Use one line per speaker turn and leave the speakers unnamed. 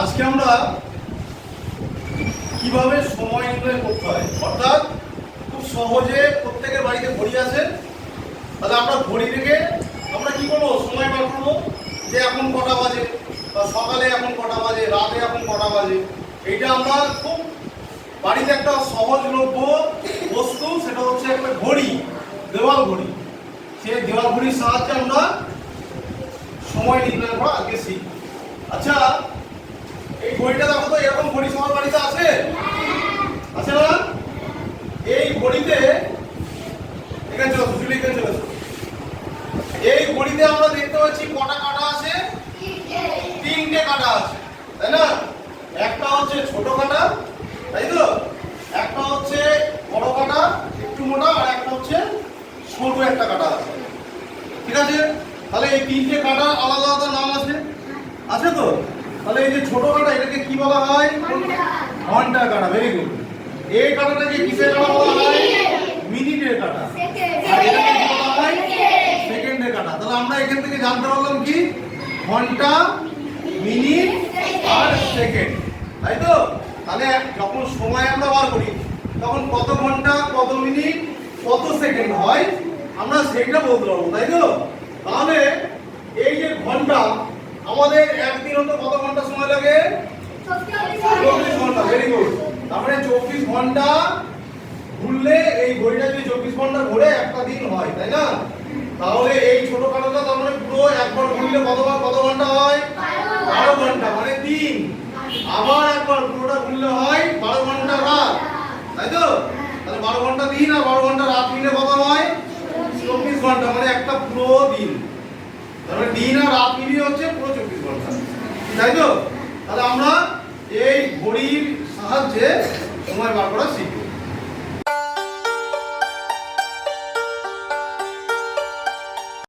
আজকে আমরা কিভাবে সময় নির্ণয় করতে হয়, অর্থাৎ খুব সহজে প্রত্যেকের বাড়িতে ঘড়ি আছে। তাহলে আমরা ঘড়ি থেকে আমরা কি করবো, সময় বার করবো যে এখন কটা বাজে, বা সকালে এখন কটা বাজে, রাতে এখন কটা বাজে। এইটা আমরা খুব বাড়িতে একটা সহজলভ্য বস্তু, সেটা হচ্ছে একটা ঘড়ি, দেওয়াল ঘড়ি। সেই দেওয়াল ঘড়ির সাহায্যে আমরা সময় নির্ণয় করা আগে শিখি। আচ্ছা, এই ঘড়িটা দেখো তো, এরকম ঘড়ি সবার বাড়িতে আছে আছে না? এই ঘড়িতে এখানে চলে আসো, এখানে চলে আসো। এই ঘড়িতে আমরা দেখতে পাচ্ছি কটা কাঁটা আছে? তিনটে কাঁটা আছে, তাই না? একটা হচ্ছে ছোট কাঁটা, তাই তো? একটা হচ্ছে বড় কাঁটা একটু মোটা, আর একটা হচ্ছে ছোট একটা কাঁটা আছে, ঠিক আছে? তাহলে এই তিনটে কাঁটা আলাদা আলাদা নাম আছে, আছে তো? তাহলে এই যে ছোট কাঁটা, এটাকে কি বলা হয়? ঘন্টা কাঁটা। Very good. এই কাঁটাটাকে কিসের কাঁটা বলা হয়? মিনিটের কাঁটা। আর এটাকে কি বলা হয়? সেকেন্ডের কাঁটা। তাহলে আমরা এখান থেকে জানতে পারলাম কি, ঘন্টা, মিনিট আর সেকেন্ড, তাই তো? তাহলে যখন সময় আমরা বার করি তখন কত ঘন্টা, কত মিনিট, কত সেকেন্ড হয় আমরা সেটা বলতে পারবো, তাই তো? তাহলে এই যে ঘন্টা, আমাদের একদিন হতে কত ঘন্টা সময় লাগে? 24 ঘন্টা। Very good. তারপরে 24 ঘন্টা ঘুরলে এই ঘড়িটা যদি 24 ঘন্টা ঘুরে একটা দিন হয়, তাই না? তাহলে এই ছোট কাঁটাটা তার মানে পুরো একবার ঘুরলে কত ঘন্টা হয়? 12 ঘন্টা, মানে দিন। আবার একবার পুরোটা ঘুরলে হয় 12 ঘন্টা রাত, তাই তো? তাহলে 12 ঘন্টা দিন আর 12 ঘন্টা রাত মিলে কত হয়? 24 ঘন্টা, মানে একটা পুরো দিন। তাহলে দিন আর রাত মিলিয়ে হচ্ছে পুরো 24 ঘন্টা, তাই তো? তাহলে আমরা এই ঘড়ির সাহায্যে সময় বার করা শিখব।